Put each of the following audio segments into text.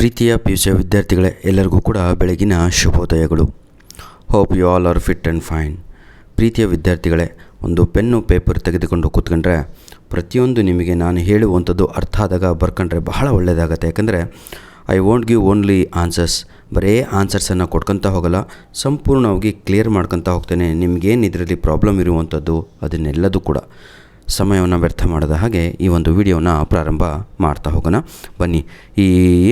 ಪ್ರೀತಿಯ PUC ವಿದ್ಯಾರ್ಥಿಗಳೇ, ಎಲ್ಲರಿಗೂ ಕೂಡ ಬೆಳಗಿನ ಶುಭೋದಯಗಳು. Hope you all are fit and fine. ಪ್ರೀತಿಯ ವಿದ್ಯಾರ್ಥಿಗಳೇ, ಒಂದು ಪೆನ್ನು ಪೇಪರ್ ತೆಗೆದುಕೊಂಡು ಕೂತ್ಕೊಂಡ್ರೆ ಪ್ರತಿಯೊಂದು ನಿಮಗೆ ನಾನು ಹೇಳುವಂಥದ್ದು ಅರ್ಥ ಆದಾಗ ಬರ್ಕೊಂಡ್ರೆ ಬಹಳ ಒಳ್ಳೆಯದಾಗತ್ತೆ. ಯಾಕಂದರೆ I won't give only answers, ಬರೀ ಆನ್ಸರ್ಸನ್ನು ಕೊಡ್ಕೊತ ಹೋಗಲ್ಲ, ಸಂಪೂರ್ಣವಾಗಿ ಕ್ಲಿಯರ್ ಮಾಡ್ಕೊತ ಹೋಗ್ತೇನೆ. ನಿಮಗೇನು ಇದರಲ್ಲಿ ಪ್ರಾಬ್ಲಮ್ ಇರುವಂಥದ್ದು ಅದನ್ನೆಲ್ಲದೂ ಕೂಡ ಸಮಯವನ್ನು ವ್ಯರ್ಥ ಮಾಡದ ಹಾಗೆ ಈ ಒಂದು ವಿಡಿಯೋನ ಪ್ರಾರಂಭ ಮಾಡ್ತಾ ಹೋಗೋಣ. ಬನ್ನಿ.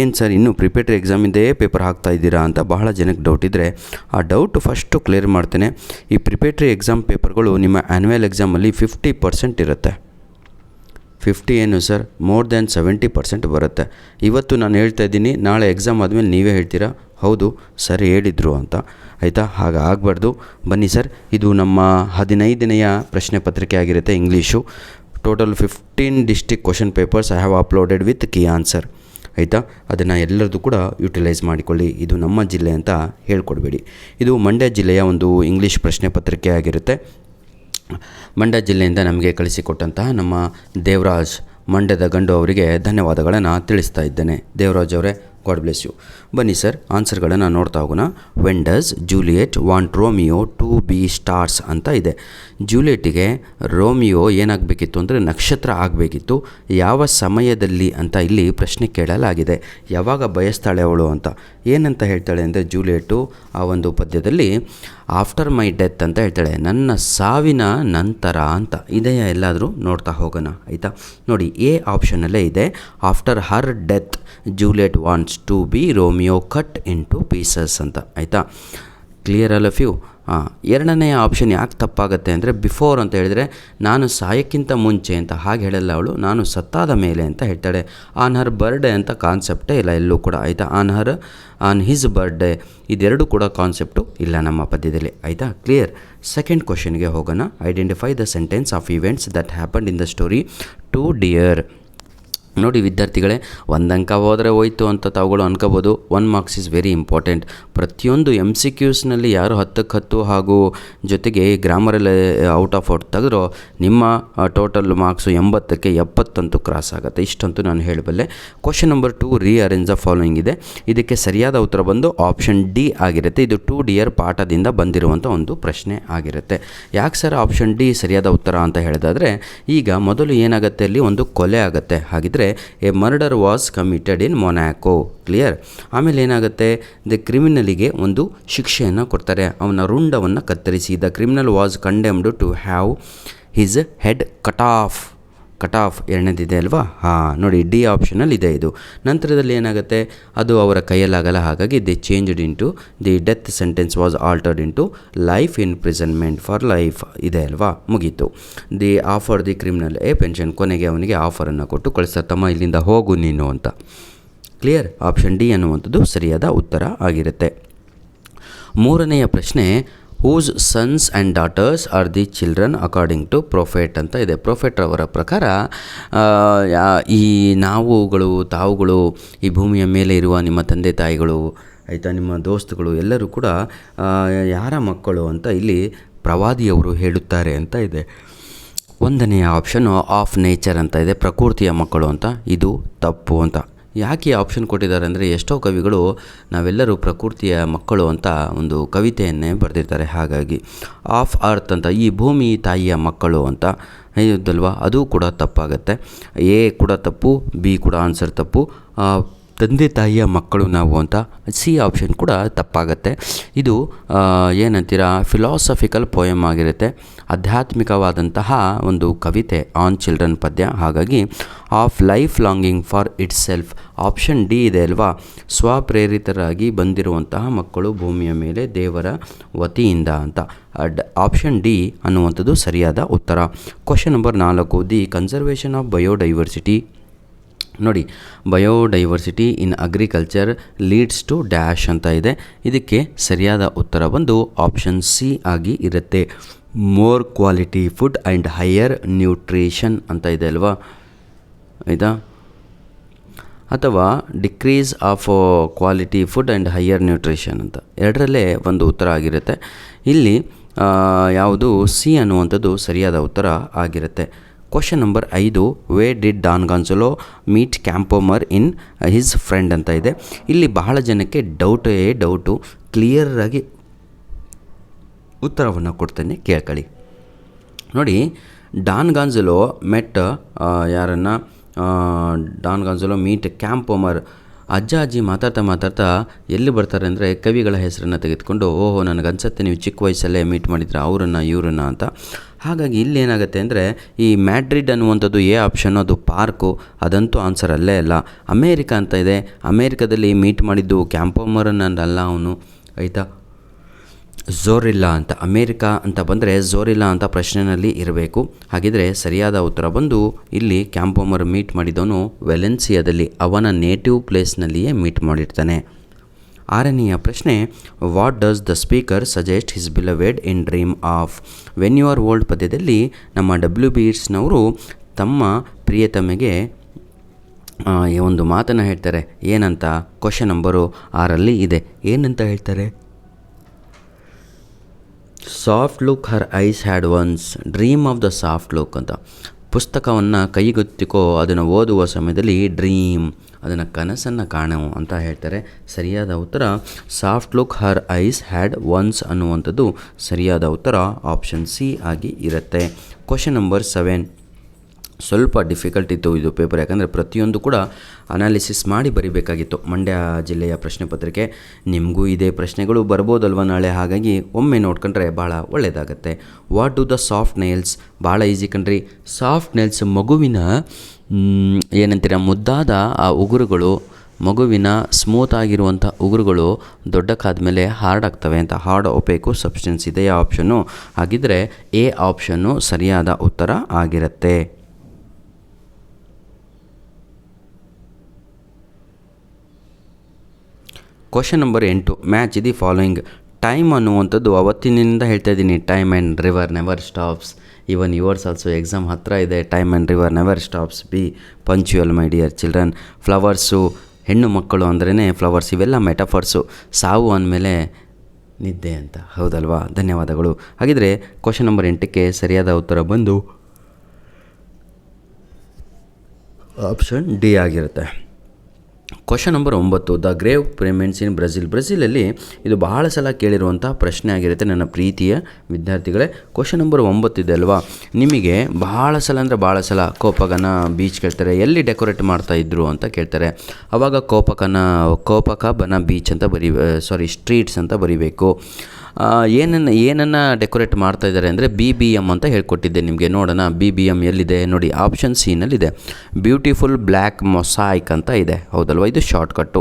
ಏನು ಸರ್, ಇನ್ನೂ ಪ್ರಿಪೇಟರಿ ಎಕ್ಸಾಮಿಂದೇ ಪೇಪರ್ ಹಾಕ್ತಾ ಇದ್ದೀರಾ ಅಂತ ಬಹಳ ಜನಕ್ಕೆ ಡೌಟ್ ಇದ್ದರೆ ಆ ಡೌಟ್ ಫಸ್ಟು ಕ್ಲಿಯರ್ ಮಾಡ್ತೇನೆ. ಈ ಪ್ರಿಪೇಟರಿ ಎಕ್ಸಾಮ್ ಪೇಪರ್ಗಳು ನಿಮ್ಮ ಆ್ಯನ್ಯುವಲ್ ಎಕ್ಸಾಮಲ್ಲಿ 50% ಇರುತ್ತೆ. 50 ಏನು ಸರ್, ಮೋರ್ ದ್ಯಾನ್ 70% ಬರುತ್ತೆ. ಇವತ್ತು ನಾನು ಹೇಳ್ತಾ ಇದ್ದೀನಿ, ನಾಳೆ ಎಕ್ಸಾಮ್ ಆದಮೇಲೆ ನೀವೇ ಹೇಳ್ತೀರಾ ಹೌದು ಸರ್ ಹೇಳಿದರು ಅಂತ. ಆಯಿತಾ? ಹಾಗಾಗಬಾರ್ದು. ಬನ್ನಿ ಸರ್, ಇದು ನಮ್ಮ 15ನೆಯ ಪ್ರಶ್ನೆ ಪತ್ರಿಕೆ ಆಗಿರುತ್ತೆ, English. Total 15 district question papers I have uploaded with key answer. ಆಯಿತಾ? ಅದನ್ನು ಎಲ್ಲರದ್ದು ಕೂಡ ಯುಟಿಲೈಸ್ ಮಾಡಿಕೊಳ್ಳಿ. ಇದು ನಮ್ಮ ಜಿಲ್ಲೆ ಅಂತ ಹೇಳ್ಕೊಡ್ಬೇಡಿ. ಇದು ಮಂಡ್ಯ ಜಿಲ್ಲೆಯ ಒಂದು ಇಂಗ್ಲೀಷ್ ಪ್ರಶ್ನೆ ಪತ್ರಿಕೆ ಆಗಿರುತ್ತೆ. ಮಂಡ್ಯ ಜಿಲ್ಲೆಯಿಂದ ನಮಗೆ ಕಳಿಸಿಕೊಟ್ಟಂತಹ ನಮ್ಮ ದೇವರಾಜ್, ಮಂಡ್ಯದ ಗಂಡು ಅವರಿಗೆ ಧನ್ಯವಾದಗಳನ್ನು ತಿಳಿಸ್ತಾ ಇದ್ದೇನೆ. ದೇವರಾಜ್ ಅವರೇ, ಗಾಡ್ ಬ್ಲೆಸ್ ಯು. ಬನ್ನಿ ಸರ್, ಆನ್ಸರ್ಗಳನ್ನು ನೋಡ್ತಾ ಹೋಗೋಣ. When does Juliet want Romeo to be stars ಅಂತ ಇದೆ. ಜೂಲಿಯೆಟ್ಗೆ ರೋಮಿಯೋ ಏನಾಗಬೇಕಿತ್ತು ಅಂದರೆ ನಕ್ಷತ್ರ ಆಗಬೇಕಿತ್ತು. ಯಾವ ಸಮಯದಲ್ಲಿ ಅಂತ ಇಲ್ಲಿ ಪ್ರಶ್ನೆ ಕೇಳಲಾಗಿದೆ. ಯಾವಾಗ ಬಯಸ್ತಾಳೆ ಅವಳು ಅಂತ. ಏನಂತ ಹೇಳ್ತಾಳೆ ಅಂದರೆ ಜೂಲಿಯೆಟ್ಟು ಆ ಒಂದು ಪದ್ಯದಲ್ಲಿ ಆಫ್ಟರ್ ಮೈ ಡೆತ್ ಅಂತ ಹೇಳ್ತಾಳೆ, ನನ್ನ ಸಾವಿನ ನಂತರ ಅಂತ. ಇದೆಯಾ ಎಲ್ಲಾದರೂ ನೋಡ್ತಾ ಹೋಗೋಣ. ಆಯಿತಾ? ನೋಡಿ, ಎ ಆಪ್ಷನಲ್ಲೇ ಇದೆ. After her death Juliet wants to be Romeo cut into pieces ಅಂತ. ಆಯಿತಾ? Clear all of you? ಎರಡನೆಯ ಆಪ್ಷನ್ ಯಾಕೆ ತಪ್ಪಾಗುತ್ತೆ ಅಂದರೆ ಬಿಫೋರ್ ಅಂತ ಹೇಳಿದರೆ ನಾನು ಸಾಯಕ್ಕಿಂತ ಮುಂಚೆ ಅಂತ. ಹಾಗೆ ಹೇಳಲ್ಲ ಅವಳು, ನಾನು ಸತ್ತಾದ ಮೇಲೆ ಅಂತ ಹೇಳ್ತಾಳೆ. ಆನ್ ಹರ್ ಬರ್ಡೇ ಅಂತ ಕಾನ್ಸೆಪ್ಟೇ ಇಲ್ಲ ಎಲ್ಲೂ ಕೂಡ. ಆಯಿತಾ? ಆನ್ ಹಿಸ್ ಬರ್ಡೇ ಇದೆರಡು ಕೂಡ ಕಾನ್ಸೆಪ್ಟು ಇಲ್ಲ ನಮ್ಮ ಪದ್ಯದಲ್ಲಿ. ಆಯಿತಾ? ಕ್ಲಿಯರ್. ಸೆಕೆಂಡ್ ಕ್ವಶನ್ಗೆ ಹೋಗೋಣ. Identify the sentence of events that happened in the story to dear. ನೋಡಿ ವಿದ್ಯಾರ್ಥಿಗಳೇ, ಒಂದು ಅಂಕ ಹೋದರೆ ಹೋಯ್ತು ಅಂತ ತಾವುಗಳು ಅನ್ಕೋಬೋದು. 1 ಮಾರ್ಕ್ಸ್ ಈಸ್ ವೆರಿ ಇಂಪಾರ್ಟೆಂಟ್. ಪ್ರತಿಯೊಂದು MCQಸ್ನಲ್ಲಿ ಯಾರು 10ಕ್ಕೆ 10 ಹಾಗೂ ಜೊತೆಗೆ ಗ್ರಾಮರಲ್ಲಿ ಔಟ್ ಆಫ್ ಔಟ್ ತೆಗೆದ್ರೋ ನಿಮ್ಮ ಟೋಟಲ್ ಮಾರ್ಕ್ಸು 80ಕ್ಕೆ 70 ಅಂತೂ ಕ್ರಾಸ್ ಆಗುತ್ತೆ. ಇಷ್ಟಂತೂ ನಾನು ಹೇಳಬಲ್ಲೆ. Question number 2, rearrange the following ಇದೆ. ಇದಕ್ಕೆ ಸರಿಯಾದ ಉತ್ತರ ಬಂದು ಆಪ್ಷನ್ ಡಿ ಆಗಿರುತ್ತೆ. ಇದು ಟು ಡಿಯರ್ ಪಾಠದಿಂದ ಬಂದಿರುವಂಥ ಒಂದು ಪ್ರಶ್ನೆ ಆಗಿರುತ್ತೆ. ಯಾಕೆ ಸರ್ ಆಪ್ಷನ್ ಡಿ ಸರಿಯಾದ ಉತ್ತರ ಅಂತ ಹೇಳಿದಾದರೆ, ಈಗ ಮೊದಲು ಏನಾಗುತ್ತೆ, ಅಲ್ಲಿ ಒಂದು ಕೊಲೆ ಆಗುತ್ತೆ. ಹಾಗಿದ್ರೆ A murder was committed in Monaco. Clear. ಆಮೇಲೆ ಏನಾಗುತ್ತೆ, ದ ಕ್ರಿಮಿನಲಿಗೆ ಒಂದು ಶಿಕ್ಷೆಯನ್ನು ಕೊಡ್ತಾರೆ. ಅವನ ರುಂಡವನ್ನು ಕತ್ತರಿಸಿ. The criminal was condemned to have his head cut off. ಎರಡನೇದಿದೆ ಅಲ್ವಾ? ನೋಡಿ, ಡಿ ಆಪ್ಷನಲ್ಲಿ ಇದೆ ಇದು. ನಂತರದಲ್ಲಿ ಏನಾಗುತ್ತೆ, ಅದು ಅವರ ಕೈಯಲ್ಲಾಗಲ್ಲ. ಹಾಗಾಗಿ the changed into the death sentence was altered into life imprisonment for life ಇದೆ ಅಲ್ವಾ? ಮುಗೀತು. The offer the criminal A pension. ಕೊನೆಗೆ ಅವನಿಗೆ ಆಫರನ್ನು ಕೊಟ್ಟು ಕಳಿಸ್ತಾರೆ, ತಮ್ಮ ಇಲ್ಲಿಂದ ಹೋಗು ನೀನು ಅಂತ. ಕ್ಲಿಯರ್. ಆಪ್ಷನ್ ಡಿ ಅನ್ನುವಂಥದ್ದು ಸರಿಯಾದ ಉತ್ತರ ಆಗಿರುತ್ತೆ. ಮೂರನೆಯ ಪ್ರಶ್ನೆ, whose sons and daughters are the children according to prophet ಅಂತ ಇದೆ. ಪ್ರೊಫೆಟ್ ಅವರ ಪ್ರಕಾರ ಈ ನಾವುಗಳು, ತಾವುಗಳು, ಈ ಭೂಮಿಯ ಮೇಲೆ ಇರುವ ನಿಮ್ಮ ತಂದೆ ತಾಯಿಗಳು, ಆಯಿತಾ, ನಿಮ್ಮ ದೋಸ್ತುಗಳು ಎಲ್ಲರೂ ಕೂಡ ಯಾರ ಮಕ್ಕಳು ಅಂತ ಇಲ್ಲಿ ಪ್ರವಾದಿಯವರು ಹೇಳುತ್ತಾರೆ ಅಂತ ಇದೆ. ಒಂದನೆಯ ಆಪ್ಷನ್ನು ಆಫ್ ನೇಚರ್ ಅಂತ ಇದೆ, ಪ್ರಕೃತಿಯ ಮಕ್ಕಳು ಅಂತ. ಇದು ತಪ್ಪು ಅಂತ. ಯಾಕೆ ಈ ಆಪ್ಷನ್ ಕೊಟ್ಟಿದ್ದಾರೆ ಅಂದರೆ, ಎಷ್ಟೋ ಕವಿಗಳು ನಾವೆಲ್ಲರೂ ಪ್ರಕೃತಿಯ ಮಕ್ಕಳು ಅಂತ ಒಂದು ಕವಿತೆಯನ್ನೇ ಬರೆದಿರ್ತಾರೆ. ಹಾಗಾಗಿ ಆಫ್ ಅರ್ತ್ ಅಂತ, ಈ ಭೂಮಿ ತಾಯಿಯ ಮಕ್ಕಳು ಅಂತ ಇದ್ದಲ್ವಾ, ಅದು ಕೂಡ ತಪ್ಪಾಗತ್ತೆ. ಎ ಕೂಡ ತಪ್ಪು, ಬಿ ಕೂಡ ಆನ್ಸರ್ ತಪ್ಪು. ತಂದೆ ತಾಯಿಯ ಮಕ್ಕಳು ನಾವು ಅಂತ ಸಿ ಆಪ್ಷನ್ ಕೂಡ ತಪ್ಪಾಗತ್ತೆ. ಇದು ಏನಂತೀರ, ಫಿಲಾಸಫಿಕಲ್ ಪೋಯಮ್ ಆಗಿರುತ್ತೆ, ಆಧ್ಯಾತ್ಮಿಕವಾದಂತಹ ಒಂದು ಕವಿತೆ, ಆನ್ ಚಿಲ್ಡ್ರನ್ ಪದ್ಯ. ಹಾಗಾಗಿ of life longing for it self. Option D ಇದೆ ಅಲ್ವಾ, ಸ್ವಪ್ರೇರಿತರಾಗಿ ಬಂದಿರುವಂತಹ ಮಕ್ಕಳು ಭೂಮಿಯ ಮೇಲೆ ದೇವರ ವತಿಯಿಂದ ಅಂತ. ಆಪ್ಷನ್ ಡಿ ಅನ್ನುವಂಥದ್ದು ಸರಿಯಾದ ಉತ್ತರ. Question number 4, the conservation of biodiversity. ನೋಡಿ, biodiversity in agriculture leads to dash ಅಂತ ಇದೆ. ಇದಕ್ಕೆ ಸರಿಯಾದ ಉತ್ತರ ಬಂದು ಆಪ್ಷನ್ ಸಿ ಆಗಿ ಇರುತ್ತೆ. More quality food and higher nutrition ಅಂತ ಇದೆ ಅಲ್ವಾ? ಆಯಿತಾ? ಅಥವಾ decrease of quality food and higher nutrition ಅಂತ. ಎರಡರಲ್ಲೇ ಒಂದು ಉತ್ತರ ಆಗಿರುತ್ತೆ. ಇಲ್ಲಿ ಯಾವುದು ಸಿ ಅನ್ನುವಂಥದ್ದು ಸರಿಯಾದ ಉತ್ತರ ಆಗಿರುತ್ತೆ. Question number 5, why did Don Gonzalo meet Campomar in his friend ಅಂತ ಇದೆ. ಇಲ್ಲಿ ಬಹಳ ಜನಕ್ಕೆ ಡೌಟು ಕ್ಲಿಯರಾಗಿ ಉತ್ತರವನ್ನು ಕೊಡ್ತೇನೆ, ಕೇಳ್ಕೊಳ್ಳಿ. ನೋಡಿ, ಡಾನ್ ಗಾನ್ಸಲೋ ಮೆಟ್ ಯಾರನ್ನು ಡಾನ್ ಗಾನ್ಸಲೋ ಮೀಟ್ ಕ್ಯಾಂಪೋಮರ್. ಅಜ್ಜಿ ಮಾತಾಡ್ತಾ ಎಲ್ಲಿ ಬರ್ತಾರೆ ಅಂದರೆ ಕವಿಗಳ ಹೆಸರನ್ನು ತೆಗೆದುಕೊಂಡು, ಓಹೋ ನನಗನ್ಸುತ್ತೆ ನೀವು ಚಿಕ್ಕ ವಯಸ್ಸಲ್ಲೇ ಮೀಟ್ ಮಾಡಿದ್ರೆ ಅವರನ್ನು ಇವರನ್ನು ಅಂತ. ಹಾಗಾಗಿ ಇಲ್ಲಿ ಏನಾಗುತ್ತೆ ಅಂದರೆ ಈ ಮ್ಯಾಡ್ರಿಡ್ ಅನ್ನುವಂಥದ್ದು ಎ ಆಪ್ಷನ್ನು, ಅದು ಪಾರ್ಕು, ಅದಂತೂ ಆನ್ಸರ್ ಅಲ್ಲೇ ಅಲ್ಲ. ಅಮೇರಿಕಾ ಅಂತ ಇದೆ, ಅಮೇರಿಕಾದಲ್ಲಿ ಮೀಟ್ ಮಾಡಿದ್ದು ಕ್ಯಾಂಪೋಮರನ್ನಲ್ಲ ಅವನು, ಆಯಿತಾ. ಝೋರಿಲ್ಲಾ ಅಂತ, ಅಮೇರಿಕಾ ಅಂತ ಬಂದರೆ ಝೋರಿಲ್ಲಾ ಅಂತ ಪ್ರಶ್ನೆಯಲ್ಲಿ ಇರಬೇಕು. ಹಾಗಿದ್ರೆ ಸರಿಯಾದ ಉತ್ತರ ಬಂದು ಇಲ್ಲಿ ಕ್ಯಾಂಪೋಮರ್ ಮೀಟ್ ಮಾಡಿದವನು ವೆಲೆನ್ಸಿಯಾದಲ್ಲಿ, ಅವನ ನೇಟಿವ್ ಪ್ಲೇಸ್ನಲ್ಲಿಯೇ ಮೀಟ್ ಮಾಡಿರ್ತಾನೆ. 6ನೆಯ ಪ್ರಶ್ನೆ, what does the speaker suggest his beloved in dream of. When you are old ಪದ್ಯದಲ್ಲಿ ನಮ್ಮ WBSನವರು ತಮ್ಮ ಪ್ರಿಯತಮೆಗೆ ಒಂದು ಮಾತನ್ನು ಹೇಳ್ತಾರೆ. ಏನಂತ ಕ್ವಶನ್ ನಂಬರು 6ರಲ್ಲಿ ಇದೆ. ಏನಂತ ಹೇಳ್ತಾರೆ? Soft look Har ice had once dream of the soft look ಅಂತ. ಪುಸ್ತಕವನ್ನು ಕೈಗೆತ್ತಿಕೋ, ಅದನ್ನು ಓದುವ ಸಮಯದಲ್ಲಿ ಡ್ರೀಮ್, ಅದನ್ನು ಕನಸನ್ನು ಕಾಣು ಅಂತ ಹೇಳ್ತಾರೆ. ಸರಿಯಾದ ಉತ್ತರ soft look Har ice had once ಅನ್ನುವಂಥದ್ದು ಸರಿಯಾದ ಉತ್ತರ ಆಪ್ಷನ್ ಸಿ ಆಗಿ ಇರುತ್ತೆ. ಕ್ವಶನ್ ನಂಬರ್ 7, ಸ್ವಲ್ಪ ಡಿಫಿಕಲ್ಟ್ ಇತ್ತು ಇದು ಪೇಪರ್, ಯಾಕಂದರೆ ಪ್ರತಿಯೊಂದು ಕೂಡ ಅನಾಲಿಸಿಸ್ ಮಾಡಿ ಬರಿಬೇಕಾಗಿತ್ತು. ಮಂಡ್ಯ ಜಿಲ್ಲೆಯ ಪ್ರಶ್ನೆ ಪತ್ರಿಕೆ, ನಿಮಗೂ ಇದೇ ಪ್ರಶ್ನೆಗಳು ಬರ್ಬೋದಲ್ವ ನಾಳೆ, ಹಾಗಾಗಿ ಒಮ್ಮೆ ನೋಡ್ಕೊಂಡ್ರೆ ಭಾಳ ಒಳ್ಳೆಯದಾಗತ್ತೆ. What do the soft nails, ಭಾಳ ಈಸಿ ಕಣ್ರಿ. ಸಾಫ್ಟ್ ನೇಲ್ಸ್ ಮಗುವಿನ ಏನಂತೀರ, ಮುದ್ದಾದ ಆ ಉಗುರುಗಳು, ಮಗುವಿನ ಸ್ಮೂತ್ ಆಗಿರುವಂಥ ಉಗುರುಗಳು ದೊಡ್ಡಕ್ಕಾದ್ಮೇಲೆ ಹಾರ್ಡ್ ಆಗ್ತವೆ ಅಂತ. ಹಾರ್ಡ್ ಒಪೇಕು ಸಬ್ಸ್ಟೆನ್ಸ್ ಇದೆಯಾ ಆಪ್ಷನ್ನು? ಹಾಗಿದ್ದರೆ ಎ ಆಪ್ಷನ್ನು ಸರಿಯಾದ ಉತ್ತರ ಆಗಿರುತ್ತೆ. Question number 8, match the following. Time ಅನ್ನುವಂಥದ್ದು ಅವತ್ತಿನಿಂದ ಹೇಳ್ತಾ ಇದ್ದೀನಿ, time and river never stops. Even yours also, exam ಹತ್ತಿರ ಇದೆ. Time and river never stops, be punctual my dear children. Flowers, ಹೆಣ್ಣು ಮಕ್ಕಳು ಅಂದ್ರೇ ಫ್ಲವರ್ಸ್, ಇವೆಲ್ಲ ಮೆಟಫರ್ಸು. ಸಾವು ಅಂದಮೇಲೆ ನಿದ್ದೆ ಅಂತ, ಹೌದಲ್ವಾ? ಧನ್ಯವಾದಗಳು. ಹಾಗಿದ್ರೆ ಕ್ವಶನ್ ನಂಬರ್ 8ಕ್ಕೆ ಸರಿಯಾದ ಉತ್ತರ ಬಂದು ಆಪ್ಷನ್ ಡಿ ಆಗಿರುತ್ತೆ. Question number 9, the grave pyramids in Brazil. ಬ್ರೆಜಿಲಲ್ಲಿ ಇದು ಬಹಳ ಸಲ ಕೇಳಿರುವಂಥ ಪ್ರಶ್ನೆ ಆಗಿರುತ್ತೆ ನನ್ನ ಪ್ರೀತಿಯ ವಿದ್ಯಾರ್ಥಿಗಳೇ. ಕ್ವಶನ್ ನಂಬರ್ 9 ಇದೆ ಅಲ್ವಾ, ನಿಮಗೆ ಬಹಳ ಸಲ ಕೋಪಕನ ಬೀಚ್ ಕೇಳ್ತಾರೆ, ಎಲ್ಲಿ ಡೆಕೋರೇಟ್ ಮಾಡ್ತಾಯಿದ್ರು ಅಂತ ಕೇಳ್ತಾರೆ. ಆವಾಗ ಕೋಪಕಬನ ಬೀಚ್ ಅಂತ ಸ್ಟ್ರೀಟ್ಸ್ ಅಂತ ಬರೀಬೇಕು. ಏನನ್ನು ಡೆಕೋರೇಟ್ ಮಾಡ್ತಾ ಇದ್ದಾರೆ ಅಂದರೆ BBM ಅಂತ ಹೇಳ್ಕೊಟ್ಟಿದ್ದೆ ನಿಮಗೆ. ನೋಡೋಣ BBM ಎಲ್ಲಿದೆ ನೋಡಿ, ಆಪ್ಷನ್ ಸಿನಲ್ಲಿದೆ. ಬ್ಯೂಟಿಫುಲ್ ಬ್ಲ್ಯಾಕ್ ಮೊಸಾಯಿಕ್ ಅಂತ ಇದೆ, ಹೌದಲ್ವ? ಇದು ಶಾರ್ಟ್ಕಟ್ಟು.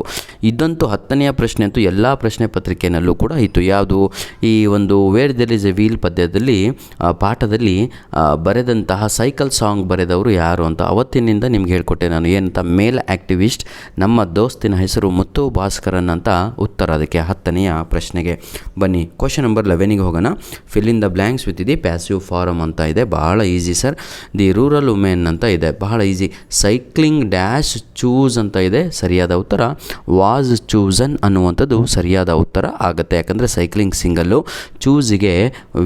ಇದಂತೂ 10ನೆಯ ಪ್ರಶ್ನೆ ಅಂತೂ ಎಲ್ಲ ಪ್ರಶ್ನೆ ಪತ್ರಿಕೆಯಲ್ಲೂ ಕೂಡ ಇತ್ತು. ಯಾವುದು? ಈ ಒಂದು where there is a wheel ಪದ್ಯದಲ್ಲಿ ಪಾಠದಲ್ಲಿ ಬರೆದಂತಹ ಸೈಕಲ್ ಸಾಂಗ್ ಬರೆದವರು ಯಾರು ಅಂತ ಅವತ್ತಿನಿಂದ ನಿಮ್ಗೆ ಹೇಳ್ಕೊಟ್ಟೆ ನಾನು. ಏನಂತ? ಮೇಲ್ ಆ್ಯಕ್ಟಿವಿಸ್ಟ್, ನಮ್ಮ ದೋಸ್ತಿನ ಹೆಸರು ಮುತ್ತು ಭಾಸ್ಕರನ್ ಅಂತ ಉತ್ತರ ಅದಕ್ಕೆ 10ನೆಯ ಪ್ರಶ್ನೆಗೆ. ಬನ್ನಿ ಕ್ವಶನ್ ನಂಬರ್ 11ಗೆ ಹೋಗೋಣ. Fill in the blanks with the passive form ಅಂತ ಇದೆ, ಬಹಳ easy sir. The rural women ಅಂತ ಇದೆ, ಬಹಳ ಈಸಿ. ಸೈಕ್ಲಿಂಗ್ ಡ್ಯಾಶ್ ಚೂಸ್ ಅಂತ ಇದೆ, ಸರಿಯಾದ ಉತ್ತರ ವಾಸ್ ಚೂಸನ್ ಅನ್ನುವಂಥದ್ದು ಸರಿಯಾದ ಉತ್ತರ ಆಗುತ್ತೆ. ಯಾಕಂದರೆ ಸೈಕ್ಲಿಂಗ್ ಸಿಂಗಲ್ಲು, ಚೂಸಿಗೆ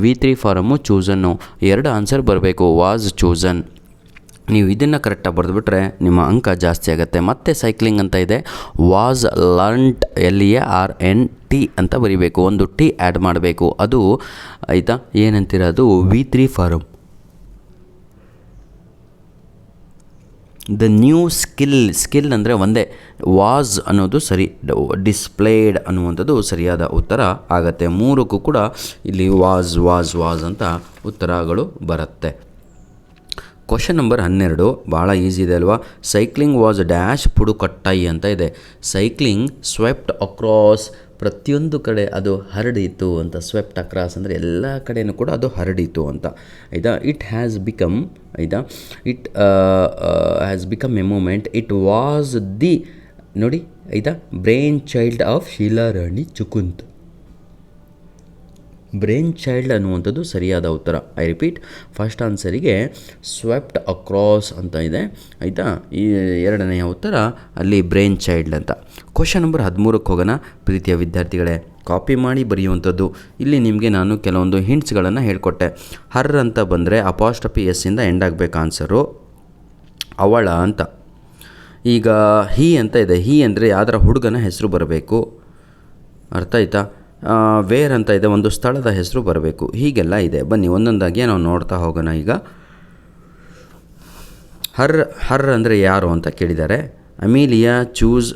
V3 ಫಾರಮ್ಮು, ಚೂಸನ್ನು 2 ಆನ್ಸರ್ ಬರಬೇಕು. Was chosen. ನೀವು ಇದನ್ನು ಕರೆಕ್ಟಾಗಿ ಬರೆದುಬಿಟ್ರೆ ನಿಮ್ಮ ಅಂಕ ಜಾಸ್ತಿ ಆಗುತ್ತೆ. ಮತ್ತು ಸೈಕ್ಲಿಂಗ್ ಅಂತ ಇದೆ, ವಾಸ್ ಲರ್ನ್ಟ್ LEARNT ಅಂತ ಬರೀಬೇಕು, ಒಂದು ಟಿ ಆ್ಯಡ್ ಮಾಡಬೇಕು. ಅದು ಆಯಿತಾ, ಏನಂತೀರ, ಅದು V3 farm. The new skill ಅಂದರೆ ಒಂದೇ, ವಾಸ್ ಅನ್ನೋದು ಸರಿ, ಡಿಸ್ಪ್ಲೇಡ್ ಅನ್ನುವಂಥದ್ದು ಸರಿಯಾದ ಉತ್ತರ ಆಗತ್ತೆ. 3ಕ್ಕೂ ಕೂಡ ಇಲ್ಲಿ ವಾಸ್ ಅಂತ ಉತ್ತರಗಳು ಬರುತ್ತೆ. ಕ್ವಶನ್ ನಂಬರ್ 12 ಭಾಳ ಈಸಿ ಇದೆ ಅಲ್ವಾ. ಸೈಕ್ಲಿಂಗ್ ವಾಸ್ ಡ್ಯಾಶ್ ಪುಡುಕಟ್ಟೈ ಅಂತ ಇದೆ. ಸೈಕ್ಲಿಂಗ್ ಸ್ವೆಪ್ಟ್ ಅಕ್ರಾಸ್, ಪ್ರತಿಯೊಂದು ಕಡೆ ಅದು ಹರಡಿತು ಅಂತ. ಸ್ವೆಪ್ಟ್ ಅಕ್ರಾಸ್ ಅಂದರೆ ಎಲ್ಲ ಕಡೆಯೂ ಕೂಡ ಅದು ಹರಡಿತು ಅಂತ, ಆಯಿತಾ. It has become a movement. It was the, ನೋಡಿ ಆಯಿತಾ, brain child of Sheela Rani Chunkath. Brain child ಅನ್ನುವಂಥದ್ದು ಸರಿಯಾದ ಉತ್ತರ. ಐ ರಿಪೀಟ್, ಫಸ್ಟ್ ಆನ್ಸರಿಗೆ ಸ್ವೆಪ್ಟ್ ಅಕ್ರಾಸ್ ಅಂತ ಇದೆ, ಆಯಿತಾ. ಈ 2ನೆಯ ಉತ್ತರ ಅಲ್ಲಿ ಬ್ರೈನ್ ಚೈಲ್ಡ್ ಅಂತ. ಕ್ವಶನ್ ನಂಬರ್ 13ಕ್ಕೆ ಹೋಗೋಣ ಪ್ರೀತಿಯ ವಿದ್ಯಾರ್ಥಿಗಳೇ. ಕಾಪಿ ಮಾಡಿ ಬರೆಯುವಂಥದ್ದು. ಇಲ್ಲಿ ನಿಮಗೆ ನಾನು ಕೆಲವೊಂದು ಹಿಂಟ್ಸ್ಗಳನ್ನು ಹೇಳಿಕೊಟ್ಟೆ. ಹರ್ ಅಂತ ಬಂದರೆ ಅಪಾಸ್ಟ್ರಫಿ ಎಸ್ಸಿಂದ ಎಂಡ್ ಆಗಬೇಕು ಆನ್ಸರು, ಅವಳ ಅಂತ. ಈಗ ಹಿ ಅಂತ ಇದೆ. ಹಿ ಅಂದರೆ ಯಾವ್ದಾರ ಹುಡುಗನ ಹೆಸರು ಬರಬೇಕು, ಅರ್ಥ ಆಯ್ತಾ. ವೇರ್ ಅಂತ ಇದೆ, ಒಂದು ಸ್ಥಳದ ಹೆಸರು ಬರಬೇಕು. ಹೀಗೆಲ್ಲ ಇದೆ. ಬನ್ನಿ ಒಂದೊಂದಾಗಿ ನಾವು ನೋಡ್ತಾ ಹೋಗೋಣ. ಈಗ ಹರ್ ಅಂದರೆ ಯಾರು ಅಂತ ಕೇಳಿದ್ದಾರೆ. ಅಮೀಲಿಯಾ ಚೂಸ್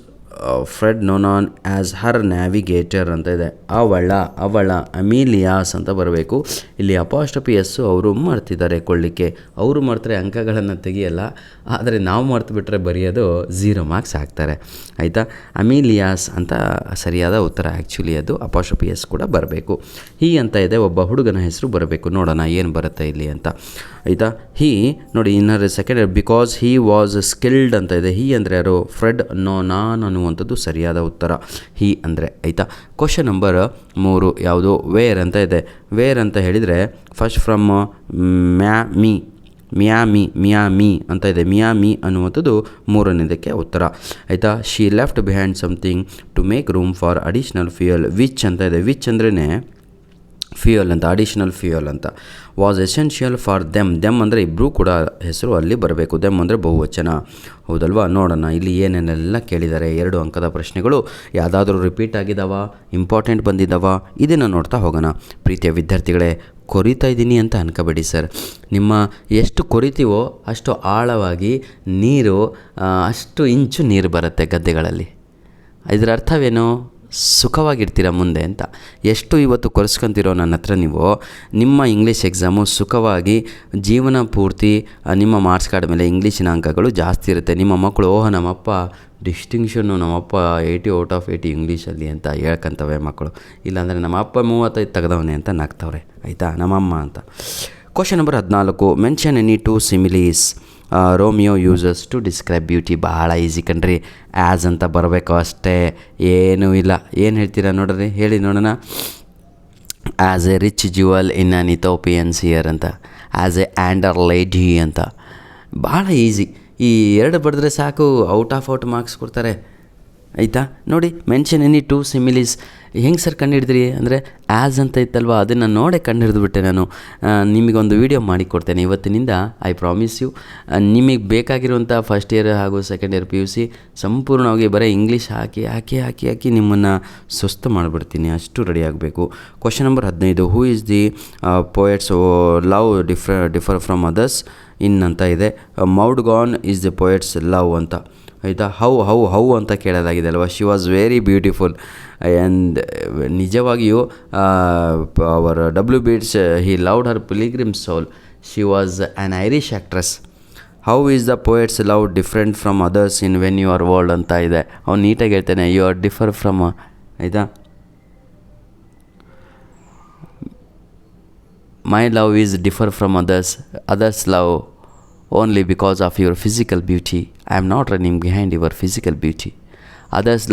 ಫ್ರೆಡ್ ನೋನಾನ್ ಆ್ಯಸ್ ಹರ್ ನ್ಯಾವಿಗೇಟರ್ ಅಂತ ಇದೆ. ಅವಳ ಅಮೀಲಿಯಾಸ್ ಅಂತ ಬರಬೇಕು. ಇಲ್ಲಿ ಅಪಾಸ್ಟ್ರಫಿ ಎಸ್ಸು ಅವರು ಮಾಡ್ತಿದ್ದಾರೆ ಕೊಳ್ಳಿಕ್ಕೆ. ಅವರು ಮಾಡ್ತಾರೆ, ಅಂಕಗಳನ್ನು ತೆಗಿಯಲ್ಲ. ಆದರೆ ನಾವು ಮಾಡ್ತು ಬರೆಯೋದು 0 ಮಾರ್ಕ್ಸ್ ಹಾಕ್ತಾರೆ, ಆಯಿತಾ. ಅಮೀಲಿಯಾಸ್ ಅಂತ ಸರಿಯಾದ ಉತ್ತರ. ಆ್ಯಕ್ಚುಲಿ ಅದು ಅಪಾಸ್ಟ್ರಫಿ ಎಸ್ ಕೂಡ ಬರಬೇಕು. ಹೀ ಅಂತ ಇದೆ, ಒಬ್ಬ ಹುಡುಗನ ಹೆಸರು ಬರಬೇಕು. ನೋಡೋಣ ಏನು ಬರುತ್ತೆ ಇಲ್ಲಿ ಅಂತ, ಆಯಿತಾ. ಹೀ ನೋಡಿ, inner second because he was skilled ಅಂತ ಇದೆ. ಹೀ ಅಂದರೆ ಯಾರು? ಫ್ರೆಡ್ ನೋನಾನ್ ಅನ್ನುವಂಥದ್ದು ಸರಿಯಾದ ಉತ್ತರ, ಹೀ ಅಂದರೆ, ಆಯಿತಾ. ಕ್ವಶನ್ ನಂಬರ್ 3 ಯಾವುದು? ವೇರ್ ಅಂತ ಇದೆ. ವೇರ್ ಅಂತ ಹೇಳಿದರೆ ಫಸ್ಟ್ ಫ್ರಮ್ ಮಿಯಾಮಿ ಅಂತ ಇದೆ. ಮಿಯಾಮಿ ಅನ್ನುವಂಥದ್ದು 3ನೇದಕ್ಕೆ ಉತ್ತರ, ಆಯಿತಾ. She left behind something to make room for additional fuel. Which ಅಂತ ಇದೆ. ವಿಚ್ ಅಂದ್ರೇ ಫ್ಯೂಯಲ್ ಅಂತ, ಅಡಿಷ್ನಲ್ ಫ್ಯೂಯಲ್ ಅಂತ. ವಾಸ್ ಎಸೆನ್ಷಿಯಲ್ ಫಾರ್ ದೆಮ್ ಅಂದರೆ ಇಬ್ಬರೂ ಕೂಡ ಹೆಸರು ಅಲ್ಲಿ ಬರಬೇಕು. ದೆಮ್ ಅಂದರೆ ಬಹುವಚನ, ಹೌದಲ್ವಾ. ನೋಡೋಣ ಇಲ್ಲಿ ಏನೇನೆಲ್ಲ ಕೇಳಿದ್ದಾರೆ. 2 ಅಂಕದ ಪ್ರಶ್ನೆಗಳು ಯಾವುದಾದ್ರೂ ರಿಪೀಟ್ ಆಗಿದ್ದಾವ, ಇಂಪಾರ್ಟೆಂಟ್ ಬಂದಿದ್ದಾವ, ಇದನ್ನು ನೋಡ್ತಾ ಹೋಗೋಣ. ಪ್ರೀತಿಯ ವಿದ್ಯಾರ್ಥಿಗಳೇ, ಕೊರಿತಾ ಇದ್ದೀನಿ ಅಂತ ಅನ್ಕೋಬೇಡಿ ಸರ್. ನಿಮ್ಮ ಎಷ್ಟು ಕೊರಿತೀವೋ ಅಷ್ಟು ಆಳವಾಗಿ ನೀರು, ಅಷ್ಟು ಇಂಚು ನೀರು ಬರುತ್ತೆ ಗದ್ದೆಗಳಲ್ಲಿ. ಇದರ ಅರ್ಥವೇನು? ಸುಖವಾಗಿರ್ತೀರ ಮುಂದೆ ಅಂತ. ಎಷ್ಟು ಇವತ್ತು ಕೊರೆಸ್ಕೊತಿರೋ ನನ್ನ ಹತ್ರ ನೀವು, ನಿಮ್ಮ ಇಂಗ್ಲೀಷ್ ಎಕ್ಸಾಮು ಸುಖವಾಗಿ ಜೀವನ ಪೂರ್ತಿ ನಿಮ್ಮ ಮಾರ್ಕ್ಸ್ ಕಾರ್ಡ್ ಮೇಲೆ ಇಂಗ್ಲೀಷಿನ ಅಂಕಗಳು ಜಾಸ್ತಿ ಇರುತ್ತೆ. ನಿಮ್ಮ ಮಕ್ಕಳು ನಮ್ಮಪ್ಪ ಡಿಸ್ಟಿಂಕ್ಷನ್ನು, ನಮ್ಮಪ್ಪ 80 ಔಟ್ ಆಫ್ 80 ಇಂಗ್ಲೀಷಲ್ಲಿ ಅಂತ ಹೇಳ್ಕೊಂತವೆ ಮಕ್ಕಳು. ಇಲ್ಲಾಂದರೆ ನಮ್ಮ ಅಪ್ಪ 35 ತೆಗೆದವನೇ ಅಂತ ನಗ್ತವ್ರೆ, ಆಯಿತಾ, ನಮ್ಮಮ್ಮ ಅಂತ. Question number 14 mention any 2 similes Romeo uses to describe beauty. ಬಹಳ ಈಸಿ ಕಣ್ರಿ. ಆ್ಯಸ್ ಅಂತ ಬರಬೇಕು ಅಷ್ಟೇ, ಏನೂ ಇಲ್ಲ. ಏನು ಹೇಳ್ತೀರಾ ನೋಡ್ರಿ, ಹೇಳಿ ನೋಡೋಣ. As a rich jewel in an Ethiopian ear ಅಂತ, ಆ್ಯಸ್ ಎ ಆ್ಯಂಡರ್ ಲೇಡಿ ಅಂತ. ಭಾಳ ಈಸಿ. ಈ 2 ಬರೆದ್ರೆ ಸಾಕು, ಔಟ್ ಮಾರ್ಕ್ಸ್ ಕೊಡ್ತಾರೆ, ಆಯಿತಾ. ನೋಡಿ, ಮೆನ್ಷನ್ ಎನಿ 2 ಸಿಮಿಲೀಸ್ ಹೆಂಗೆ ಸರ್ ಕಂಡುಹಿಡಿದ್ರಿ ಅಂದರೆ, ಆ್ಯಸ್ ಅಂತ ಇತ್ತಲ್ವ, ಅದನ್ನು ನೋಡೇ ಕಂಡುಹಿಡಿದುಬಿಟ್ಟೆ ನಾನು. ನಿಮಗೊಂದು ವೀಡಿಯೋ ಮಾಡಿಕೊಡ್ತೇನೆ ಇವತ್ತಿನಿಂದ, ಐ ಪ್ರಾಮಿಸ್ ಯು. ನಿಮಗೆ ಬೇಕಾಗಿರುವಂಥ ಫಸ್ಟ್ ಇಯರ್ ಹಾಗೂ ಸೆಕೆಂಡ್ ಇಯರ್ PUC ಸಂಪೂರ್ಣವಾಗಿ ಬರೀ ಇಂಗ್ಲೀಷ್ ಹಾಕಿ ನಿಮ್ಮನ್ನು ಸುಸ್ತು ಮಾಡಿಬಿಡ್ತೀನಿ, ಅಷ್ಟು ರೆಡಿ ಆಗಬೇಕು. Question number 15 how is the poet's love differ from others in ಅಂತ ಇದೆ. Maud Gonne is the poet's love ಅಂತ, ಆಯಿತಾ. ಹೌ ಅಂತ ಕೇಳಲಾಗಿದೆ ಅಲ್ವಾ. She was very beautiful and ನಿಜವಾಗಿಯೂ our W. Yeats he loved her pilgrim soul. She was an Irish actress. How is the poet's love different from others in when you are old ಅಂತ ಇದೆ. ಅವ್ನು ನೀಟಾಗಿ ಹೇಳ್ತಾನೆ, you are differ from, ಆಯಿತಾ. My love is differ from others love only because of your physical beauty. I am not running behind your physical beauty. Others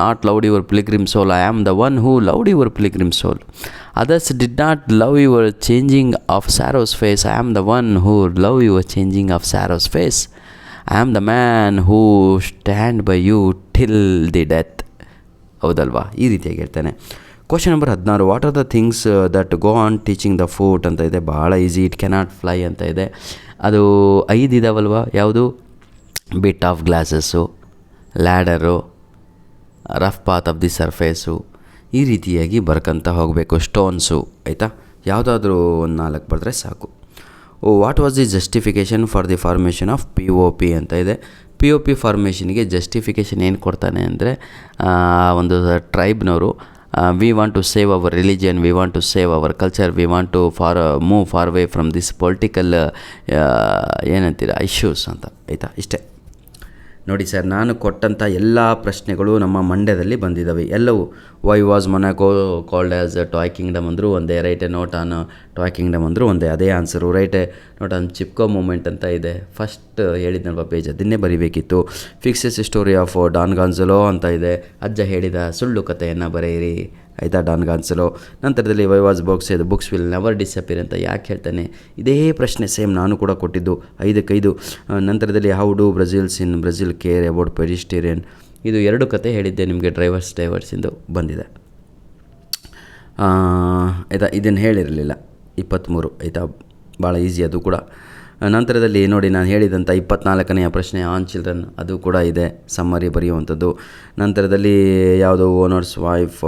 not loved your pilgrim soul. I am the one who loved your pilgrim soul. Others did not love your changing of sorrow's face. I am the one who loved your changing of sorrow's face. I am the man who stand by you till the death. ಹೌದಲ್ವಾ, ಈ ರೀತಿಯಾಗಿ ಹೇಳ್ತಾನೆ. Question number 16 what are the things that go on teaching the foot ಅಂತ ಇದೆ. ಭಾಳ easy. It cannot fly ಅಂತ ಇದೆ. ಅದು 5 ಇದಾವಲ್ವ, ಯಾವುದು? Bit of glasses, ladder, rough path of the surface, ಈ ರೀತಿಯಾಗಿ ಬರ್ಕೊಂತ ಹೋಗಬೇಕು. ಸ್ಟೋನ್ಸು, ಆಯಿತಾ. ಯಾವುದಾದ್ರೂ ಒಂದು 4 ಬರೆದ್ರೆ ಸಾಕು. What was the justification for the formation of POP ಅಂತ ಇದೆ. POP ಫಾರ್ಮೇಷನ್ಗೆ ಜಸ್ಟಿಫಿಕೇಷನ್ ಏನು ಕೊಡ್ತಾನೆ ಅಂದರೆ, ಒಂದು ಟ್ರೈಬ್ನವರು we want to save our religion, we want to save our culture, we want to move far away from this political ಏನಂತೀರ issues ಅಂತ, ಆಯಿತಾ. ಇಷ್ಟೇ ನೋಡಿ ಸರ್, ನಾನು ಕೊಟ್ಟಂಥ ಎಲ್ಲ ಪ್ರಶ್ನೆಗಳು ನಮ್ಮ ಮಂಡ್ಯದಲ್ಲಿ ಬಂದಿದ್ದಾವೆ ಎಲ್ಲವೂ. Why was Monaco called as toy kingdom ಅಂದರೂ ಒಂದೇ, write a note on toy kingdom ಅಂದರೂ ಒಂದೇ, ಅದೇ answer. Write a note on Chipko movement ಅಂತ ಇದೆ, ಫಸ್ಟ್ ಹೇಳಿದ್ನಲ್ವ ಪೇಜ್, ಅದನ್ನೇ ಬರೀಬೇಕಿತ್ತು. Fictitious story of Don Gonzalo ಅಂತ ಇದೆ, ಅಜ್ಜ ಹೇಳಿದ ಸುಳ್ಳು ಕಥೆಯನ್ನು ಬರೆಯಿರಿ, ಆಯಿತಾ, ಡಾನ್ ಗಾನ್ಸಲೋ. ನಂತರದಲ್ಲಿ why was books will never disappear ಅಂತ ಯಾಕೆ ಹೇಳ್ತಾನೆ, ಇದೇ ಪ್ರಶ್ನೆ ಸೇಮ್ ನಾನು ಕೂಡ ಕೊಟ್ಟಿದ್ದು 5 ನಂತರದಲ್ಲಿ how do Brazilians in Brazil care about pedestrian ಇದು 2 ಕತೆ ಹೇಳಿದ್ದೆ ನಿಮಗೆ, ಡೈವರ್ಸಿಂದು ಬಂದಿದೆ. ಆಯಿತಾ, ಇದನ್ನು ಹೇಳಿರಲಿಲ್ಲ 23 ಆಯಿತಾ, ಭಾಳ ಈಸಿ ಅದು ಕೂಡ. ನಂತರದಲ್ಲಿ ನೋಡಿ ನಾನು ಹೇಳಿದಂಥ 24ನೇ ಪ್ರಶ್ನೆ ಆನ್ ಚಿಲ್ಡ್ರನ್, ಅದು ಕೂಡ ಇದೆ, ಸಮ್ಮರಿ ಬರೆಯುವಂಥದ್ದು. ನಂತರದಲ್ಲಿ ಯಾವುದು ಓನರ್ಸ್ ವೈಫ್,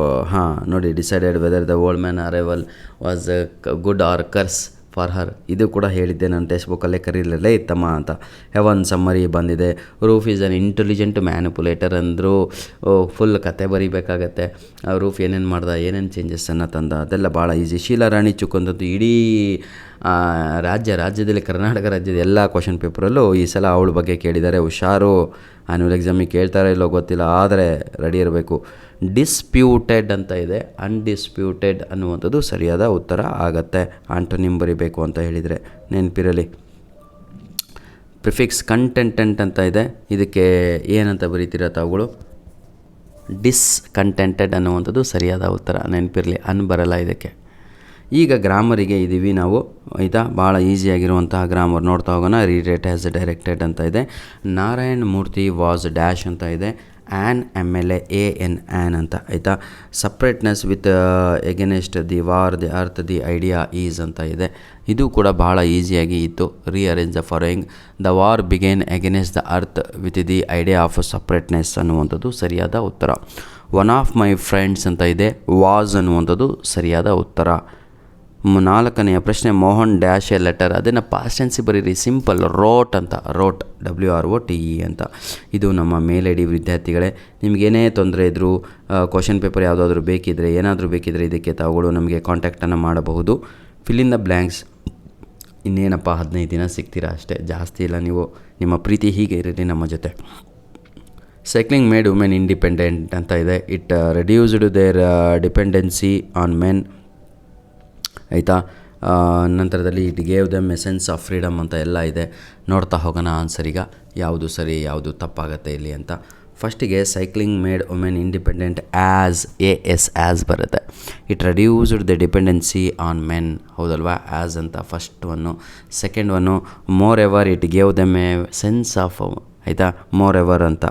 ನೋಡಿ decided whether the old man arrival was good or curse for her, ಇದು ಕೂಡ ಹೇಳಿದ್ದೆ ನಾನು ಟೆಕ್ಸ್ಟ್ ಬುಕ್ಕಲ್ಲೇ, ಕರೀಲಲ್ಲೇ ಇತ್ತಮ್ಮ ಅಂತ. ಹೆವನ್ ಸಮ್ಮರಿ ಬಂದಿದೆ. Roof is an intelligent manipulator ಅಂದರು. ಫುಲ್ ಕತೆ ಬರೀಬೇಕಾಗತ್ತೆ. ರೂಫ್ ಏನೇನು ಮಾಡ್ದ, ಏನೇನು ಚೇಂಜಸ್ಸನ್ನು ತಂದ, ಅದೆಲ್ಲ ಭಾಳ ಈಸಿ. ಶೀಲಾ ರಾಣಿ ಚುಕ್ಕಂಥದ್ದು ಇಡೀ ರಾಜ್ಯದಲ್ಲಿ ಕರ್ನಾಟಕ ರಾಜ್ಯದ ಎಲ್ಲ ಕ್ವಶನ್ ಪೇಪರಲ್ಲೂ ಈ ಸಲ ಅವಳ ಬಗ್ಗೆ ಕೇಳಿದ್ದಾರೆ. ಹುಷಾರು, ಆ್ಯನ್ಯುವಲ್ ಎಕ್ಸಾಮಿಗೆ ಕೇಳ್ತಾರೋ ಇಲ್ಲೋ ಗೊತ್ತಿಲ್ಲ, ಆದರೆ ರೆಡಿ ಇರಬೇಕು. ಡಿಸ್ಪ್ಯೂಟೆಡ್ ಅಂತ ಇದೆ, ಅನ್ಡಿಸ್ಪ್ಯೂಟೆಡ್ ಅನ್ನುವಂಥದ್ದು ಸರಿಯಾದ ಉತ್ತರ ಆಗತ್ತೆ. ಆಂಟೋನಿಮ್ ಬರಿಬೇಕು ಅಂತ ಹೇಳಿದರೆ ನೆನಪಿರಲಿ. ಪ್ರಿಫಿಕ್ಸ್ ಕಂಟೆಂಟೆಂಟ್ ಅಂತ ಇದೆ, ಇದಕ್ಕೆ ಏನಂತ ಬರೀತೀರ ತಾವುಗಳು? ಡಿಸ್ಕಂಟೆಂಟೆಡ್ ಅನ್ನುವಂಥದ್ದು ಸರಿಯಾದ ಉತ್ತರ, ನೆನಪಿರಲಿ. ಬರಲ್ಲ ಇದಕ್ಕೆ. ಈಗ ಗ್ರಾಮರಿಗೆ ಇದ್ದೀವಿ ನಾವು, ಆಯಿತಾ, ಭಾಳ ಈಸಿಯಾಗಿರುವಂತಹ ಗ್ರಾಮರ್ ನೋಡ್ತಾ ಹೋಗೋಣ. ರೀರೇಟ್ ಆ್ಯಸ್ ಡೈರೆಕ್ಟೆಡ್ ಅಂತ ಇದೆ. ನಾರಾಯಣ್ ಮೂರ್ತಿ ವಾಸ್ ಡ್ಯಾಶ್ ಅಂತ ಇದೆ. ಆ್ಯನ್ MLA AN ಅಂತ, ಆಯಿತಾ. Separateness with against the war the earth the idea is ಅಂತ ಇದೆ. ಇದು ಕೂಡ ಭಾಳ ಈಸಿಯಾಗಿ ಇತ್ತು. Rearrange the following. The war began against the earth with the idea of separateness ಅನ್ನುವಂಥದ್ದು ಸರಿಯಾದ ಉತ್ತರ. ಒನ್ ಆಫ್ ಮೈ ಫ್ರೆಂಡ್ಸ್ ಅಂತ ಇದೆ. ವಾಸ್ ಅನ್ನುವಂಥದ್ದು ಸರಿಯಾದ ಉತ್ತರ. 4ನೇ ಪ್ರಶ್ನೆ ಮೋಹನ್ ಡ್ಯಾಶ್ ಎ ಲೆಟರ್, ಅದನ್ನು ಪಾಸ್ಟ್ ಟೆನ್ಸ್ ಬರೀರಿ, ಸಿಂಪಲ್. ರೋಟ್ ಅಂತ, ರೋಟ್ WROTE ಅಂತ. ಇದು ನಮ್ಮ ಮೇಲೆಡಿ ವಿದ್ಯಾರ್ಥಿಗಳೇ, ನಿಮಗೇನೇ ತೊಂದರೆ ಇದ್ದರೂ, ಕ್ವಶನ್ ಪೇಪರ್ ಯಾವುದಾದ್ರೂ ಬೇಕಿದ್ದರೆ, ಏನಾದರೂ ಬೇಕಿದ್ದರೆ ಇದಕ್ಕೆ ತಾವುಗಳು ನಮಗೆ ಕಾಂಟ್ಯಾಕ್ಟನ್ನು ಮಾಡಬಹುದು. Fill in the blanks. ಇನ್ನೇನಪ್ಪ 15 ದಿನ ಸಿಗ್ತೀರಾ ಅಷ್ಟೇ, ಜಾಸ್ತಿ ಇಲ್ಲ. ನೀವು ನಿಮ್ಮ ಪ್ರೀತಿ ಹೀಗೆ ಇರಲಿ ನಮ್ಮ ಜೊತೆ. ಸೈಕ್ಲಿಂಗ್ ಮೇಡ್ ವುಮೆನ್ ಇಂಡಿಪೆಂಡೆಂಟ್ ಅಂತ ಇದೆ. It reduced their dependency on men, ಆಯಿತಾ. ನಂತರದಲ್ಲಿ it gave them a sense of freedom ಅಂತ ಎಲ್ಲ ಇದೆ. ನೋಡ್ತಾ ಹೋಗೋಣ ಆನ್ಸರ್ ಈಗ, ಯಾವುದು ಸರಿ ಯಾವುದು ತಪ್ಪಾಗತ್ತೆ ಇಲ್ಲಿ ಅಂತ. ಫಸ್ಟಿಗೆ cycling made women independent as ಬರುತ್ತೆ. It reduced the dependency on men, ಹೌದಲ್ವಾ, ಆ್ಯಸ್ ಅಂತ first one. Second one moreover it gave them a sense of, ಆಯಿತಾ, ಮೋರ್ ಎವರ್ ಅಂತ.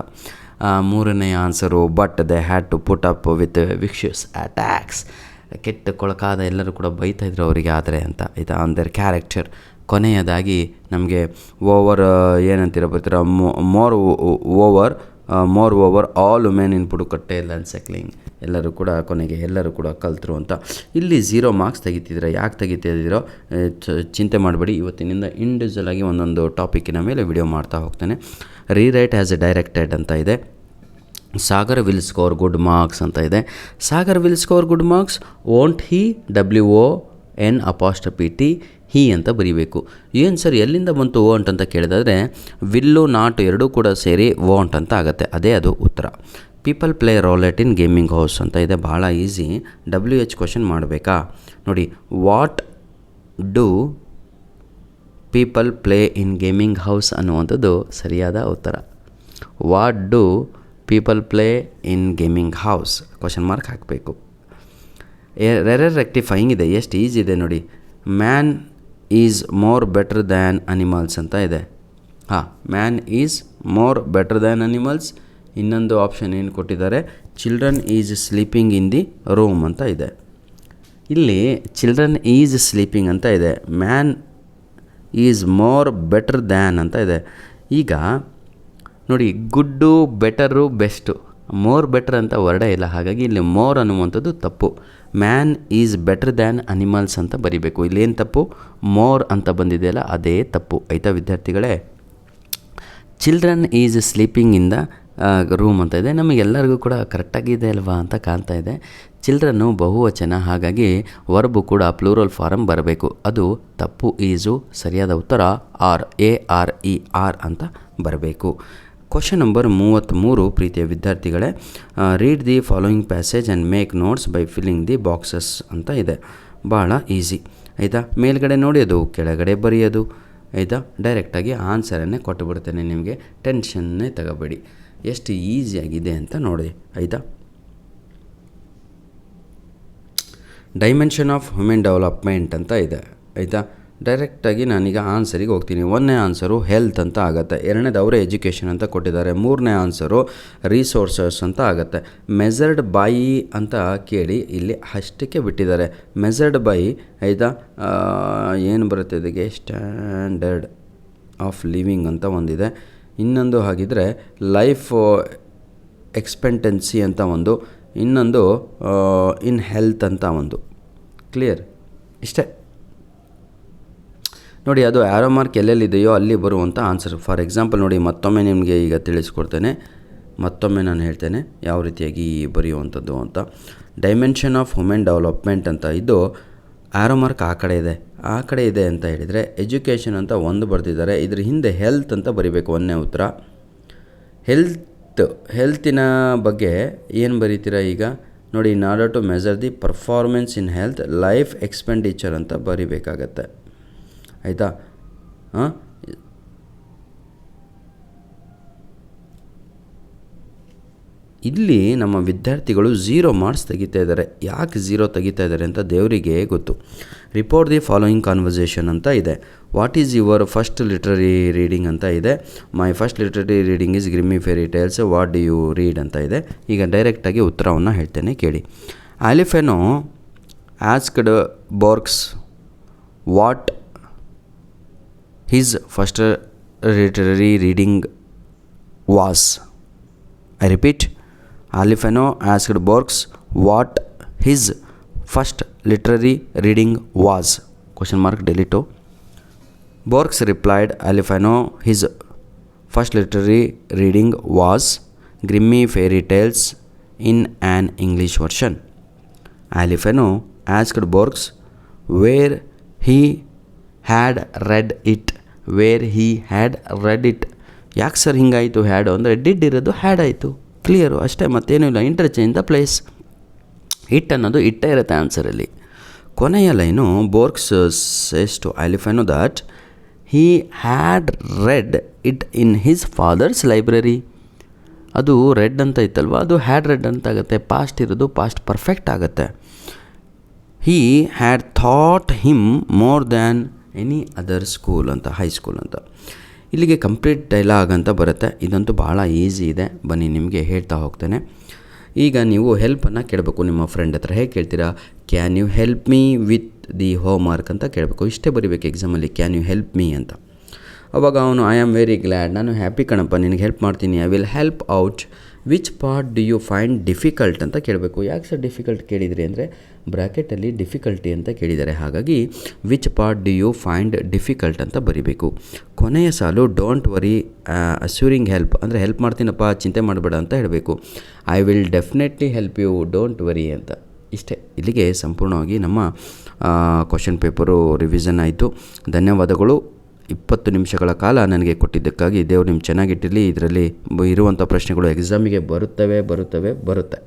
3ನೇ answer but they had to put up with vicious attacks, ಕೆಟ್ಟ ಕೊಳಕಾದ ಎಲ್ಲರೂ ಕೂಡ ಬೈತಾಯಿದ್ರು ಅವರಿಗೆ ಆದರೆ ಅಂತ, ಆಯಿತಾ, ಆನ್ ದೇರ್ ಕ್ಯಾರೆಕ್ಟರ್. ಕೊನೆಯದಾಗಿ ನಮಗೆ ಓವರ್ ಏನಂತೀರ ಬರ್ತೀರ, moreover all women in Pudukkottai land cycling, ಎಲ್ಲರೂ ಕೂಡ ಕೊನೆಗೆ ಎಲ್ಲರೂ ಕೂಡ ಕಲ್ತರು ಅಂತ. ಇಲ್ಲಿ 0 ಮಾರ್ಕ್ಸ್ ತೆಗಿತಿದ್ದೀರ, ಯಾಕೆ ತೆಗಿತಿದ್ದೀರೋ ಚಿಂತೆ ಮಾಡಬೇಡಿ. ಇವತ್ತಿನಿಂದ ಇಂಡಿವಿಜುವಲ್ ಆಗಿ ಒಂದೊಂದು ಟಾಪಿಕ್ಕಿನ ಮೇಲೆ ವಿಡಿಯೋ ಮಾಡ್ತಾ ಹೋಗ್ತೇನೆ. ರೀರೈಟ್ ಆ್ಯಸ್ ಎ ಡೈರೆಕ್ಟೆಡ್ ಅಂತ ಇದೆ. Sagar will score good marks ಅಂತ ಇದೆ. Sagar will score good marks, won't he, WONT ಹಿ ಅಂತ ಬರೀಬೇಕು. ಏನು ಸರ್ ಎಲ್ಲಿಂದ ಬಂತು ವೋಂಟ್ ಅಂತ ಕೇಳಿದಾದರೆ, ವಿಲ್ಲು ನಾಟ್ ಎರಡೂ ಕೂಡ ಸೇರಿ ವೋಂಟ್ ಅಂತ ಆಗುತ್ತೆ, ಅದೇ ಅದು ಉತ್ತರ. ಪೀಪಲ್ ಪ್ಲೇ ರೋಲೆಟ್ ಇನ್ ಗೇಮಿಂಗ್ ಹೌಸ್ ಅಂತ ಇದೆ. ಭಾಳ ಈಸಿ. WH ಕ್ವಶನ್ ಮಾಡಬೇಕಾ ನೋಡಿ. What do people play in gaming house ಅನ್ನುವಂಥದ್ದು ಸರಿಯಾದ ಉತ್ತರ. What do people play in gaming house, question mark ಹಾಕಬೇಕು. ಎರರ್ ರೆಕ್ಟಿಫೈಯಿಂಗ್ ಇದೆ, ಎಷ್ಟು ಈಸಿ ಇದೆ ನೋಡಿ. Man is more better than animals ಅಂತ ಇದೆ. Man is more better than animals. ಇನ್ನೊಂದು ಆಪ್ಷನ್ ಏನು ಕೊಟ್ಟಿದ್ದಾರೆ, children is sleeping in the room ಅಂತ ಇದೆ. ಇಲ್ಲಿ ಚಿಲ್ಡ್ರನ್ ಈಸ್ ಸ್ಲೀಪಿಂಗ್ ಅಂತ ಇದೆ, man is more better than ಅಂತ ಇದೆ. ಈಗ ನೋಡಿ, ಗುಡ್ಡು, ಬೆಟರು, ಬೆಸ್ಟು, ಮೋರ್ ಬೆಟರ್ ಅಂತ ವರ್ಡೇ ಇಲ್ಲ, ಹಾಗಾಗಿ ಇಲ್ಲಿ ಮೋರ್ ಅನ್ನುವಂಥದ್ದು ತಪ್ಪು. Man is better than animals ಅಂತ ಬರಿಬೇಕು. ಇಲ್ಲೇನು ತಪ್ಪು, ಮೋರ್ ಅಂತ ಬಂದಿದೆಯಲ್ಲ ಅದೇ ತಪ್ಪು, ಆಯಿತಾ ವಿದ್ಯಾರ್ಥಿಗಳೇ. Children is sleeping in the room ಅಂತ ಇದೆ. ನಮಗೆಲ್ಲರಿಗೂ ಕೂಡ ಕರೆಕ್ಟಾಗಿದೆ ಅಲ್ವಾ ಅಂತ ಕಾಣ್ತಾ ಇದೆ. ಚಿಲ್ಡ್ರನ್ನು ಬಹುವಚನ, ಹಾಗಾಗಿ ವರ್ಬು ಕೂಡ ಪ್ಲೂರಲ್ ಫಾರಮ್ ಬರಬೇಕು, ಅದು ತಪ್ಪು. ಈಸು ಸರಿಯಾದ ಉತ್ತರ ARER ಅಂತ ಬರಬೇಕು. ಕ್ವಶನ್ ನಂಬರ್ 33 ಪ್ರೀತಿಯ ವಿದ್ಯಾರ್ಥಿಗಳೇ, read the following passage and make notes by filling the boxes ಅಂತ ಇದೆ. ಭಾಳ ಈಸಿ, ಆಯಿತಾ. ಮೇಲ್ಗಡೆ ನೋಡಿಯೋದು, ಕೆಳಗಡೆ ಬರೆಯೋದು, ಆಯಿತಾ. ಡೈರೆಕ್ಟಾಗಿ ಆನ್ಸರನ್ನೇ ಕೊಟ್ಟು ಬಿಡ್ತೇನೆ ನಿಮಗೆ, ಟೆನ್ಷನ್ನೇ ತಗೋಬೇಡಿ. ಎಷ್ಟು ಈಸಿಯಾಗಿದೆ ಅಂತ ನೋಡಿ, ಆಯಿತಾ. ಡೈಮೆನ್ಷನ್ ಆಫ್ ಹ್ಯೂಮನ್ ಡೆವಲಪ್ಮೆಂಟ್ ಅಂತ ಇದೆ, ಆಯಿತಾ. ಡೈರೆಕ್ಟಾಗಿ ನಾನೀಗ ಆನ್ಸರಿಗೆ ಹೋಗ್ತೀನಿ. 1ನೇ ಆನ್ಸರು ಹೆಲ್ತ್ ಅಂತ ಆಗುತ್ತೆ. 2ನೇದು ಅವರೇ ಎಜುಕೇಷನ್ ಅಂತ ಕೊಟ್ಟಿದ್ದಾರೆ. 3ನೇ ಆನ್ಸರು ರಿಸೋರ್ಸಸ್ ಅಂತ ಆಗುತ್ತೆ. ಮೆಜರ್ಡ್ ಬೈ ಅಂತ ಕೇಳಿ ಇಲ್ಲಿ ಅಷ್ಟಕ್ಕೆ ಬಿಟ್ಟಿದ್ದಾರೆ. ಮೆಜರ್ಡ್ ಬೈ ಆಯಿತಾ, ಏನು ಬರುತ್ತೆ ಇದಕ್ಕೆ, ಸ್ಟ್ಯಾಂಡರ್ಡ್ ಆಫ್ ಲಿವಿಂಗ್ ಅಂತ ಒಂದಿದೆ. ಇನ್ನೊಂದು ಹಾಗಿದ್ರೆ ಲೈಫ್ ಎಕ್ಸ್ಪೆಕ್ಟೆನ್ಸಿ ಅಂತ ಒಂದು, ಇನ್ನೊಂದು ಇನ್ ಹೆಲ್ತ್ ಅಂತ ಒಂದು. ಕ್ಲಿಯರ್? ಇಷ್ಟೇ ನೋಡಿ. ಅದು ಆ್ಯರೋ ಮಾರ್ಕ್ ಎಲ್ಲೆಲ್ಲಿದೆಯೋ ಅಲ್ಲಿ ಬರುವಂಥ ಆನ್ಸರ್. ಫಾರ್ ಎಕ್ಸಾಂಪಲ್ ನೋಡಿ, ಮತ್ತೊಮ್ಮೆ ನಿಮಗೆ ಈಗ ತಿಳಿಸ್ಕೊಡ್ತೇನೆ, ಮತ್ತೊಮ್ಮೆ ನಾನು ಹೇಳ್ತೇನೆ ಯಾವ ರೀತಿಯಾಗಿ ಬರೆಯುವಂಥದ್ದು ಅಂತ. ಡೈಮೆನ್ಷನ್ ಆಫ್ ವುಮೆನ್ ಡೆವಲಪ್ಮೆಂಟ್ ಅಂತ ಇದು ಆ್ಯರೋ ಮಾರ್ಕ್ ಆ ಕಡೆ ಇದೆ ಅಂತ ಹೇಳಿದರೆ, ಎಜುಕೇಷನ್ ಅಂತ ಒಂದು ಬರೆದಿದ್ದಾರೆ. ಇದ್ರ ಹಿಂದೆ ಹೆಲ್ತ್ ಅಂತ ಬರಿಬೇಕು. 1ನೇ ಉತ್ತರ ಹೆಲ್ತಿನ ಬಗ್ಗೆ ಏನು ಬರೀತೀರಾ ಈಗ ನೋಡಿ. In order to measure the performance in health life expenditure ಅಂತ ಬರಿಬೇಕಾಗತ್ತೆ. ಆಯಿತಾ? ಇಲ್ಲಿ ನಮ್ಮ ವಿದ್ಯಾರ್ಥಿಗಳು 0 ಮಾರ್ಕ್ಸ್ ತೆಗಿತಾ ಇದ್ದಾರೆ. ಯಾಕೆ 0 ತೆಗಿತಾ ಇದ್ದಾರೆ ಅಂತ ದೇವರಿಗೆ ಗೊತ್ತು. ರಿಪೋರ್ಟ್ ದಿ ಫಾಲೋಯಿಂಗ್ ಕಾನ್ವರ್ಸೇಷನ್ ಅಂತ ಇದೆ. What is your first literary reading ಅಂತ ಇದೆ. My first literary reading is Grimm's fairy tales. What do you read ಅಂತ ಇದೆ. ಈಗ ಡೈರೆಕ್ಟಾಗಿ ಉತ್ತರವನ್ನು ಹೇಳ್ತೇನೆ ಕೇಳಿ. Alifano asked Borges what his first literary reading was. I repeat, Alifano asked Borks what his first literary reading was. Question mark delete. Borks replied, Alifano his first literary reading was Grimmy Fairy Tales in an English version. Alifano asked Borks where he had read it. ಯಾಕೆ sir ಹಿಂಗಾಯಿತು ಹ್ಯಾಡು ಅಂದರೆ, did ಇರೋದು had ಆಯಿತು. Clear? ಅಷ್ಟೇ, ಮತ್ತೇನೂ ಇಲ್ಲ. Interchange the place. It ಅನ್ನೋದು ಇಟ್ಟೇ ಇರುತ್ತೆ ಆನ್ಸರಲ್ಲಿ. ಕೊನೆಯ line, Borges says to Alifano that he had read it in his father's library. ಅದು ರೆಡ್ ಅಂತ ಇತ್ತಲ್ವ, ಅದು ಹ್ಯಾಡ್ ರೆಡ್ ಅಂತ ಆಗುತ್ತೆ. ಪಾಸ್ಟ್ ಇರೋದು ಪಾಸ್ಟ್ ಪರ್ಫೆಕ್ಟ್ ಆಗುತ್ತೆ. He had thought him more than any other school ಅಂತ, ಹೈಸ್ಕೂಲ್ ಅಂತ. ಇಲ್ಲಿಗೆ ಕಂಪ್ಲೀಟ್ ಡೈಲಾಗ್ ಅಂತ ಬರುತ್ತೆ. ಇದಂತೂ ಭಾಳ ಈಸಿ ಇದೆ. ಬನ್ನಿ ನಿಮಗೆ ಹೇಳ್ತಾ ಹೋಗ್ತೇನೆ. ಈಗ ನೀವು ಹೆಲ್ಪನ್ನು ಕೇಳಬೇಕು ನಿಮ್ಮ ಫ್ರೆಂಡ್ ಹತ್ರ. ಹೇಗೆ ಕೇಳ್ತೀರಾ? Can you help me with the homework ಅಂತ ಕೇಳಬೇಕು. ಇಷ್ಟೇ ಬರೀಬೇಕು ಎಕ್ಸಾಮಲ್ಲಿ, ಕ್ಯಾನ್ ಯು ಹೆಲ್ಪ್ ಮೀ ಅಂತ. ಅವಾಗ ಅವನು ಐ ಆಮ್ ವೆರಿ ಗ್ಲ್ಯಾಡ್, ನಾನು ಹ್ಯಾಪಿ ಕಣಪ್ಪ, ನಿನಗೆ ಹೆಲ್ಪ್ ಮಾಡ್ತೀನಿ. I will help out. Which part do you find difficult ಅಂತ ಕೇಳಬೇಕು. ಯಾಕೆ ಸರ್ ಡಿಫಿಕಲ್ಟ್ ಕೇಳಿದ್ರಿ ಅಂದರೆ, ಬ್ರ್ಯಾಕೆಟಲ್ಲಿ ಡಿಫಿಕಲ್ಟಿ ಅಂತ ಕೇಳಿದ್ದಾರೆ. ಹಾಗಾಗಿ which part do you find difficult ಅಂತ ಬರಿಬೇಕು. ಕೊನೆಯ ಸಾಲು ಡೋಂಟ್ ವರಿ ಅಸ್ಯೂರಿಂಗ್ ಹೆಲ್ಪ್ ಅಂದರೆ, ಹೆಲ್ಪ್ ಮಾಡ್ತೀನಪ್ಪ, ಚಿಂತೆ ಮಾಡಬೇಡ ಅಂತ ಹೇಳಬೇಕು. I will definitely help you, don't worry ಅಂತ. ಇಷ್ಟೇ. ಇಲ್ಲಿಗೆ ಸಂಪೂರ್ಣವಾಗಿ ನಮ್ಮ ಕ್ವಶನ್ ಪೇಪರು ರಿವಿಷನ್ ಆಯಿತು. ಧನ್ಯವಾದಗಳು. 20 ನಿಮಿಷಗಳ ಕಾಲ ನನಗೆ ಕೊಟ್ಟಿದ್ದಕ್ಕಾಗಿ ದೇವರು ನಿಮ್ಮ ಚೆನ್ನಾಗಿಟ್ಟಿರಲಿ. ಇದರಲ್ಲಿ ಇರುವಂಥ ಪ್ರಶ್ನೆಗಳು ಎಕ್ಸಾಮಿಗೆ ಬರುತ್ತೆ.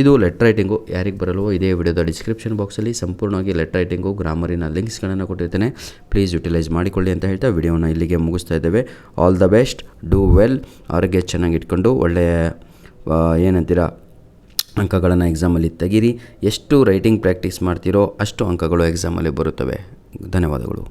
ಇದು ಲೆಟರ್ ರೈಟಿಂಗು. ಯಾರಿಗೆ ಬರಲ್ವೋ ಇದೇ ವಿಡಿಯೋದ ಡಿಸ್ಕ್ರಿಪ್ಷನ್ ಬಾಕ್ಸಲ್ಲಿ ಸಂಪೂರ್ಣವಾಗಿ ಲೆಟರ್ ರೈಟಿಂಗು, ಗ್ರಾಮರಿನ ಲಿಂಕ್ಸ್ಗಳನ್ನು ಕೊಟ್ಟಿರ್ತೇನೆ. ಪ್ಲೀಸ್ ಯುಟಿಲೈಸ್ ಮಾಡಿಕೊಳ್ಳಿ ಅಂತ ಹೇಳ್ತಾ ವಿಡಿಯೋನ ಇಲ್ಲಿಗೆ ಮುಗಿಸ್ತಾ ಇದ್ದೇವೆ. All the best, do well. ಆರೋಗ್ಯ ಚೆನ್ನಾಗಿ ಇಟ್ಕೊಂಡು ಒಳ್ಳೆಯ ಏನಂತೀರ ಅಂಕಗಳನ್ನು ಎಕ್ಸಾಮಲ್ಲಿ ತೆಗೀರಿ. ಎಷ್ಟು ರೈಟಿಂಗ್ ಪ್ರಾಕ್ಟೀಸ್ ಮಾಡ್ತೀರೋ ಅಷ್ಟು ಅಂಕಗಳು ಎಕ್ಸಾಮಲ್ಲಿ ಬರುತ್ತವೆ. ಧನ್ಯವಾದಗಳು.